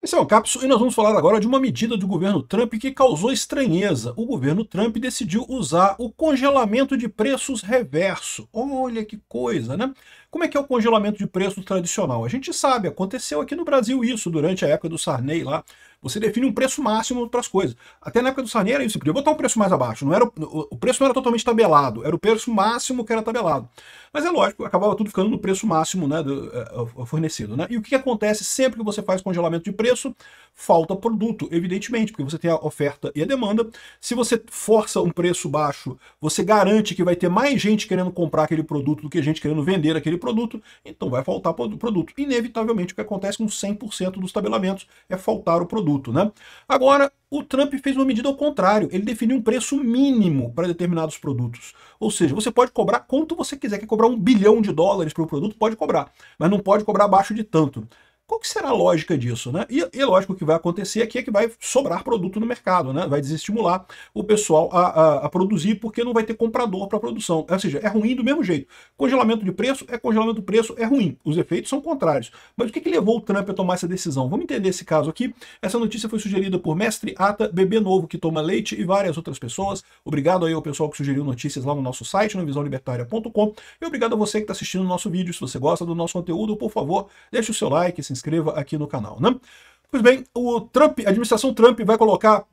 Esse é o Cápsula e nós vamos falar agora de uma medida do governo Trump que causou estranheza. O governo Trump decidiu usar o congelamento de preços reverso. Olha que coisa, né? Como é que é o congelamento de preço tradicional? A gente sabe, aconteceu aqui no Brasil isso durante a época do Sarney lá. Você define um preço máximo para as coisas. Até na época do Sarney era isso, você podia botar um preço mais abaixo. Não era, o preço não era totalmente tabelado, era o preço máximo que era tabelado. Mas é lógico, acabava tudo ficando no preço máximo, né, fornecido. Né? E o que acontece sempre que você faz congelamento de preço? Falta produto, evidentemente, porque você tem a oferta e a demanda. Se você força um preço baixo, você garante que vai ter mais gente querendo comprar aquele produto do que gente querendo vender aquele produto, então vai faltar produto. Inevitavelmente, o que acontece com 100% dos tabelamentos é faltar o produto. Né? Agora, o Trump fez uma medida ao contrário, ele definiu um preço mínimo para determinados produtos. Ou seja, você pode cobrar quanto você quiser. Quer cobrar $1 bilhão para o produto? Pode cobrar, mas não pode cobrar abaixo de tanto. Qual que será a lógica disso, né? E lógico, o que vai acontecer aqui é que vai sobrar produto no mercado, né? Vai desestimular o pessoal a produzir porque não vai ter comprador para a produção. Ou seja, é ruim do mesmo jeito. Congelamento de preço, é ruim. Os efeitos são contrários. Mas o que levou o Trump a tomar essa decisão? Vamos entender esse caso aqui. Essa notícia foi sugerida por Mestre Ata, Bebê Novo que Toma Leite e várias outras pessoas. Obrigado aí ao pessoal que sugeriu notícias lá no nosso site, no visãolibertaria.com. E obrigado a você que está assistindo o nosso vídeo. Se você gosta do nosso conteúdo, por favor, deixe o seu like, se inscreva aqui no canal, né? Pois bem, a administração Trump vai colocar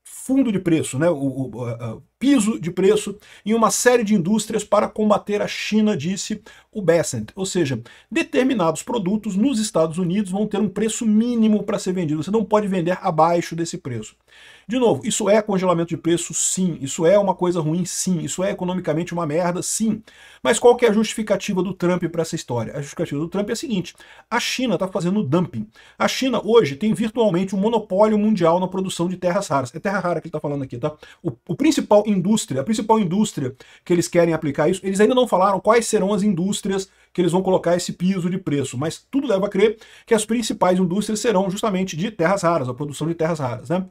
fundo de preço, né? O piso de preço em uma série de indústrias para combater a China, disse o Bessent. Ou seja, determinados produtos nos Estados Unidos vão ter um preço mínimo para ser vendido. Você não pode vender abaixo desse preço. De novo, isso é congelamento de preço? Sim. Isso é uma coisa ruim? Sim. Isso é economicamente uma merda? Sim. Mas qual que é a justificativa do Trump para essa história? A justificativa do Trump é a seguinte: a China está fazendo dumping. A China hoje tem virtualmente um monopólio mundial na produção de terras raras. É terra rara que ele está falando aqui, tá? A principal indústria que eles querem aplicar isso, eles ainda não falaram quais serão as indústrias que eles vão colocar esse piso de preço, mas tudo leva a crer que as principais indústrias serão justamente de terras raras, a produção de terras raras, né?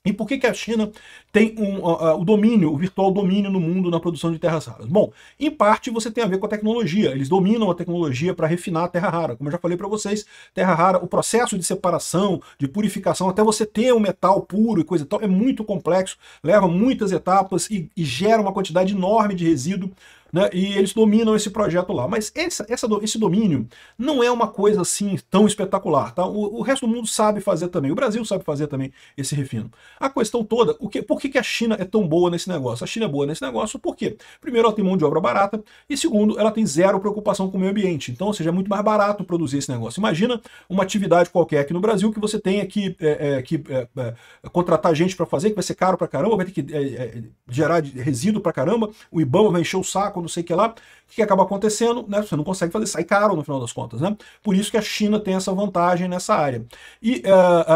E por que a China tem o domínio, o virtual domínio no mundo na produção de terras raras? Bom, em parte você tem a ver com a tecnologia. Eles dominam a tecnologia para refinar a terra rara. Como eu já falei para vocês, terra rara, o processo de separação, de purificação, até você ter um metal puro e coisa e tal, é muito complexo, leva muitas etapas e gera uma quantidade enorme de resíduo. Né, e eles dominam esse projeto lá. Mas esse domínio não é uma coisa assim tão espetacular. Tá? O resto do mundo sabe fazer também. O Brasil sabe fazer também esse refino. A questão toda, por que a China é tão boa nesse negócio? A China é boa nesse negócio por quê? Primeiro, ela tem mão de obra barata. E segundo, ela tem zero preocupação com o meio ambiente. Então, ou seja, é muito mais barato produzir esse negócio. Imagina uma atividade qualquer aqui no Brasil que você tenha que contratar gente para fazer, que vai ser caro pra caramba, vai ter que gerar resíduo pra caramba, o IBAMA vai encher o saco, não sei o que lá, o que acaba acontecendo, né? Você não consegue fazer, sai caro no final das contas, né? Por isso que a China tem essa vantagem nessa área. E,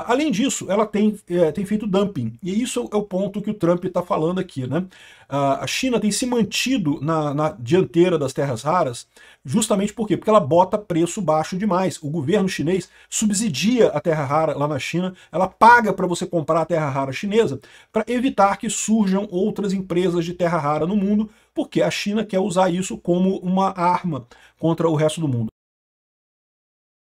além disso, ela tem feito dumping, e isso é o ponto que o Trump está falando aqui, né? A China tem se mantido na dianteira das terras raras, justamente por quê? Porque ela bota preço baixo demais. O governo chinês subsidia a terra rara lá na China, ela paga para você comprar a terra rara chinesa para evitar que surjam outras empresas de terra rara no mundo, porque a China quer usar isso como uma arma contra o resto do mundo.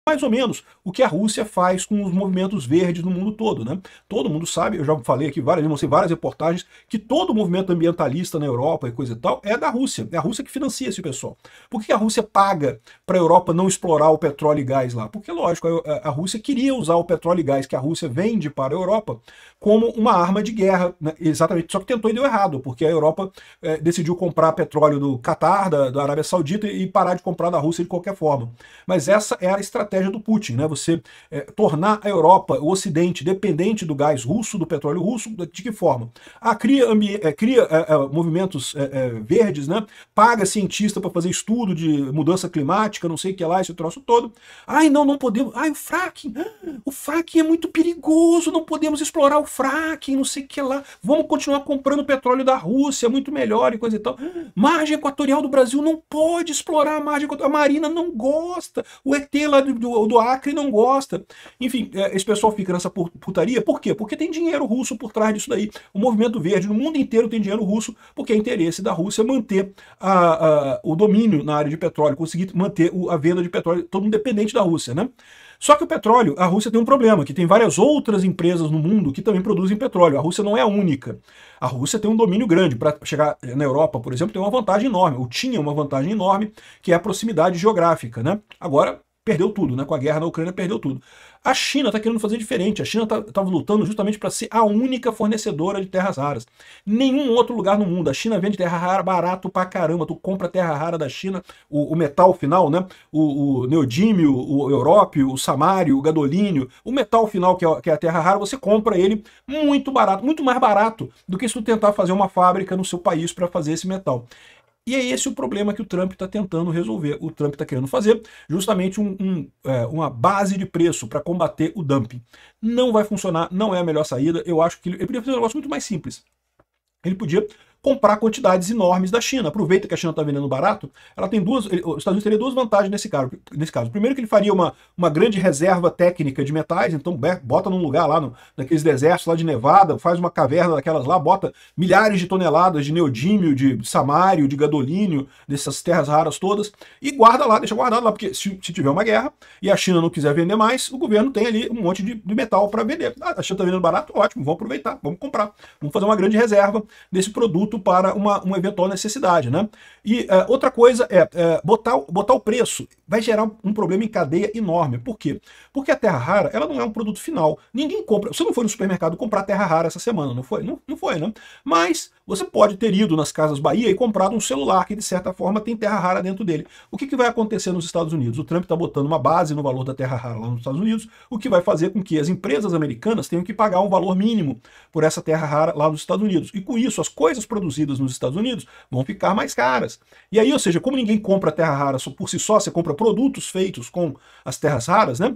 Mais ou menos o que a Rússia faz com os movimentos verdes no mundo todo, né? Todo mundo sabe, eu já falei aqui mostrei várias reportagens, que todo o movimento ambientalista na Europa e coisa e tal é da Rússia. É a Rússia que financia esse pessoal. Por que a Rússia paga para a Europa não explorar o petróleo e gás lá? Porque, lógico, a Rússia queria usar o petróleo e gás que a Rússia vende para a Europa como uma arma de guerra, né? Exatamente, só que tentou e deu errado, porque a Europa decidiu comprar petróleo do Catar, da Arábia Saudita, e parar de comprar da Rússia de qualquer forma. Mas essa era a estratégia do Putin, né? Você tornar a Europa, o Ocidente, dependente do gás russo, do petróleo russo, de que forma? Cria movimentos verdes, né? Paga cientista para fazer estudo de mudança climática, não sei o que lá, esse troço todo. Ai, não podemos. Ai, o fracking é muito perigoso, não podemos explorar o fracking, não sei o que lá. Vamos continuar comprando petróleo da Rússia, é muito melhor e coisa e tal. Margem equatorial do Brasil não pode explorar a margem equatorial. A Marina não gosta. O ET lá do Acre não gosta. Enfim, esse pessoal fica nessa putaria. Por quê? Porque tem dinheiro russo por trás disso daí. O movimento verde no mundo inteiro tem dinheiro russo, porque é interesse da Rússia manter o domínio na área de petróleo, conseguir manter a venda de petróleo, todo mundo dependente da Rússia, né? Só que o petróleo, a Rússia tem um problema, que tem várias outras empresas no mundo que também produzem petróleo. A Rússia não é a única. A Rússia tem um domínio grande. Para chegar na Europa, por exemplo, tem uma vantagem enorme, ou tinha uma vantagem enorme, que é a proximidade geográfica, né? Agora perdeu tudo, né? Com a guerra na Ucrânia perdeu tudo. A China está querendo fazer diferente. A China estava lutando justamente para ser a única fornecedora de terras raras. Nenhum outro lugar no mundo. A China vende terra rara barato pra caramba. Tu compra terra rara da China, o metal final, né? O neodímio, o európio, o samário, o gadolínio, o metal final que é a terra rara, você compra ele muito barato, muito mais barato do que se tu tentar fazer uma fábrica no seu país para fazer esse metal. E é esse o problema que o Trump está tentando resolver. O Trump está querendo fazer justamente uma base de preço para combater o dumping. Não vai funcionar, não é a melhor saída. Eu acho que ele poderia fazer um negócio muito mais simples. Ele podia comprar quantidades enormes da China. Aproveita que a China está vendendo barato, ela tem os Estados Unidos teria duas vantagens nesse caso. Primeiro que ele faria uma grande reserva técnica de metais, então bota num lugar lá, naqueles desertos lá de Nevada, faz uma caverna daquelas lá, bota milhares de toneladas de neodímio, de samário, de gadolínio, dessas terras raras todas, e guarda lá, deixa guardado lá, porque se tiver uma guerra e a China não quiser vender mais, o governo tem ali um monte de metal para vender. A China está vendendo barato, ótimo, vamos aproveitar, vamos comprar, vamos fazer uma grande reserva desse produto para uma eventual necessidade, né? E outra coisa botar o preço vai gerar um problema em cadeia enorme. Por quê? Porque a terra rara, ela não é um produto final. Ninguém compra. Você não foi no supermercado comprar terra rara essa semana, não foi? Não foi, né? Mas você pode ter ido nas Casas Bahia e comprado um celular que, de certa forma, tem terra rara dentro dele. O que vai acontecer nos Estados Unidos? O Trump está botando uma base no valor da terra rara lá nos Estados Unidos, o que vai fazer com que as empresas americanas tenham que pagar um valor mínimo por essa terra rara lá nos Estados Unidos. E com isso, as coisas produzidas nos Estados Unidos vão ficar mais caras. E aí, ou seja, como ninguém compra terra rara por si só, você compra produtos feitos com as terras raras, né?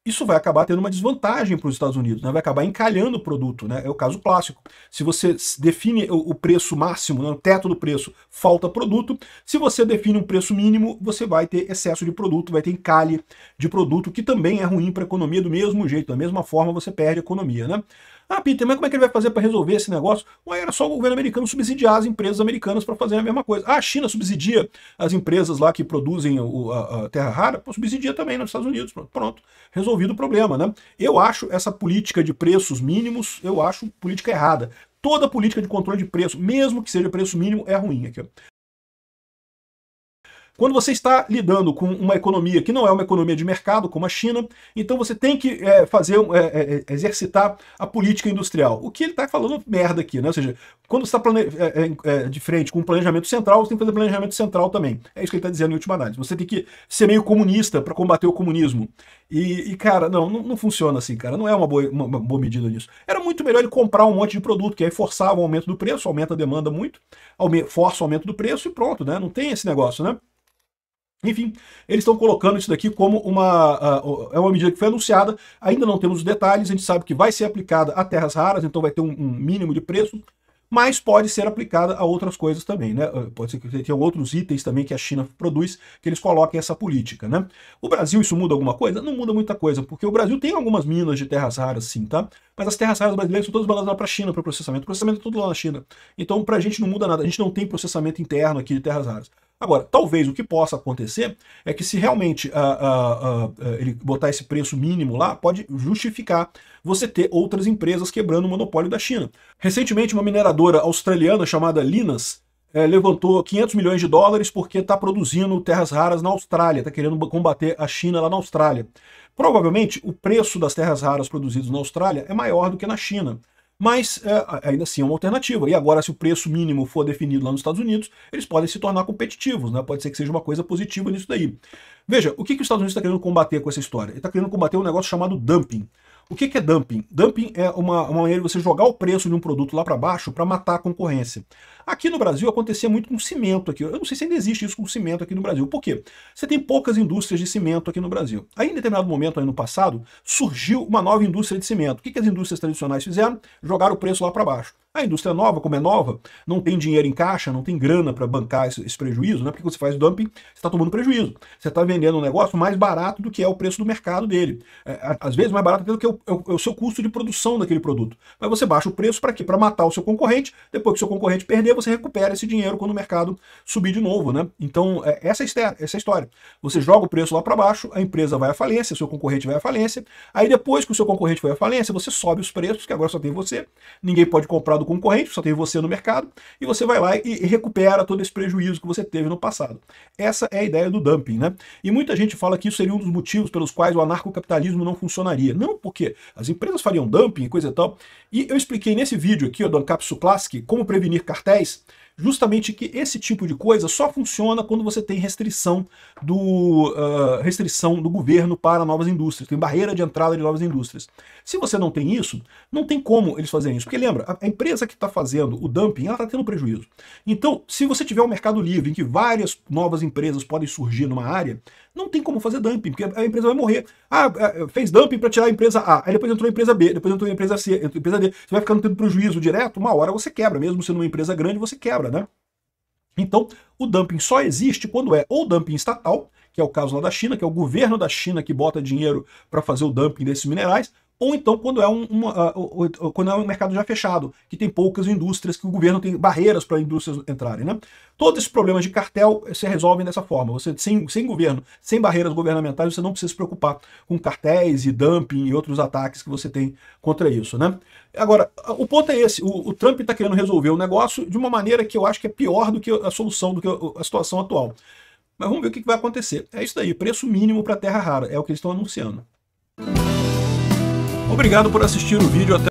Isso vai acabar tendo uma desvantagem para os Estados Unidos, né? Vai acabar encalhando o produto, né? É o caso clássico. Se você define o preço máximo, né? O teto do preço, falta produto. Se você define um preço mínimo, você vai ter excesso de produto, vai ter encalhe de produto, que também é ruim para a economia do mesmo jeito. Da mesma forma, você perde a economia, né? Ah, Peter, mas como é que ele vai fazer para resolver esse negócio? Ué, era só o governo americano subsidiar as empresas americanas para fazer a mesma coisa. Ah, a China subsidia as empresas lá que produzem a terra rara, subsidia também nos Estados Unidos. Pronto, resolvido o problema, né? Eu acho essa política de preços mínimos, eu acho política errada. Toda política de controle de preço, mesmo que seja preço mínimo, é ruim aqui, ó. Quando você está lidando com uma economia que não é uma economia de mercado, como a China, então você tem que exercitar a política industrial. O que ele está falando merda aqui, né? Ou seja, quando você está de frente com um planejamento central, você tem que fazer planejamento central também. É isso que ele está dizendo em última análise. Você tem que ser meio comunista para combater o comunismo. Cara, não funciona assim, cara. Não é uma boa medida disso. Era muito melhor ele comprar um monte de produto, que aí forçava o aumento do preço, aumenta a demanda muito, força o aumento do preço e pronto, né? Não tem esse negócio, né? Enfim, eles estão colocando isso daqui como uma medida que foi anunciada, ainda não temos os detalhes, a gente sabe que vai ser aplicada a terras raras, então vai ter um mínimo de preço, mas pode ser aplicada a outras coisas também, né? Pode ser que tenha outros itens também que a China produz, que eles coloquem essa política, né? O Brasil, isso muda alguma coisa? Não muda muita coisa, porque o Brasil tem algumas minas de terras raras, sim, tá? Mas as terras raras brasileiras são todas mandadas lá para a China, para o processamento. O processamento é tudo lá na China. Então, para a gente não muda nada, a gente não tem processamento interno aqui de terras raras. Agora, talvez o que possa acontecer é que se realmente ele botar esse preço mínimo lá, pode justificar você ter outras empresas quebrando o monopólio da China. Recentemente, uma mineradora australiana chamada Lynas levantou 500 milhões de dólares porque está produzindo terras raras na Austrália, está querendo combater a China lá na Austrália. Provavelmente, o preço das terras raras produzidas na Austrália é maior do que na China. Mas ainda assim é uma alternativa. E agora, se o preço mínimo for definido lá nos Estados Unidos, eles podem se tornar competitivos, né? Pode ser que seja uma coisa positiva nisso daí. Veja, o que os Estados Unidos está querendo combater com essa história? Ele está querendo combater um negócio chamado dumping. O que é dumping? Dumping é uma maneira de você jogar o preço de um produto lá para baixo para matar a concorrência. Aqui no Brasil acontecia muito com cimento aqui. Eu não sei se ainda existe isso com cimento aqui no Brasil. Por quê? Você tem poucas indústrias de cimento aqui no Brasil. Aí, em determinado momento, aí no passado, surgiu uma nova indústria de cimento. O que as indústrias tradicionais fizeram? Jogaram o preço lá para baixo. A indústria nova, como é nova, não tem dinheiro em caixa, não tem grana para bancar esse prejuízo, né? Porque quando você faz dumping, você está tomando prejuízo. Você está vendendo um negócio mais barato do que é o preço do mercado dele. Às vezes mais barato do que o seu custo de produção daquele produto. Mas você baixa o preço para quê? Para matar o seu concorrente. Depois que o seu concorrente perder, você recupera esse dinheiro quando o mercado subir de novo, né? Então, essa é a história. Você joga o preço lá para baixo, a empresa vai à falência, o seu concorrente vai à falência. Aí depois que o seu concorrente foi à falência, você sobe os preços, que agora só tem você. Ninguém pode comprar do concorrente, só tem você no mercado. E você vai lá e recupera todo esse prejuízo que você teve no passado. Essa é a ideia do dumping, né? E muita gente fala que isso seria um dos motivos pelos quais o anarcocapitalismo não funcionaria. Não, porque as empresas fariam dumping e coisa e tal. E eu expliquei nesse vídeo aqui, ó, do Ancapsu Classic, como prevenir cartéis, justamente que esse tipo de coisa só funciona quando você tem restrição do governo para novas indústrias, tem barreira de entrada de novas indústrias. Se você não tem isso, não tem como eles fazerem isso, porque lembra, a empresa que está fazendo o dumping, ela está tendo prejuízo. Então, se você tiver um mercado livre em que várias novas empresas podem surgir numa área, não tem como fazer dumping, porque a empresa vai morrer. Fez dumping para tirar a empresa A, aí depois entrou a empresa B, depois entrou a empresa C, entrou a empresa D, você vai ficando tendo prejuízo direto, uma hora você quebra, mesmo sendo uma empresa grande, você quebra, né? Então, o dumping só existe quando é ou dumping estatal, que é o caso lá da China, que é o governo da China que bota dinheiro para fazer o dumping desses minerais, ou então quando é um mercado já fechado, que tem poucas indústrias, que o governo tem barreiras para indústrias entrarem, né? Todos esses problemas de cartel se resolvem dessa forma. Você, sem governo, sem barreiras governamentais, você não precisa se preocupar com cartéis e dumping e outros ataques que você tem contra isso, né? Agora, o ponto é esse, o Trump está querendo resolver o negócio de uma maneira que eu acho que é pior do que a solução, do que a situação atual. Mas vamos ver o que vai acontecer. É isso daí, preço mínimo para terra rara, é o que eles estão anunciando. Obrigado por assistir o vídeo até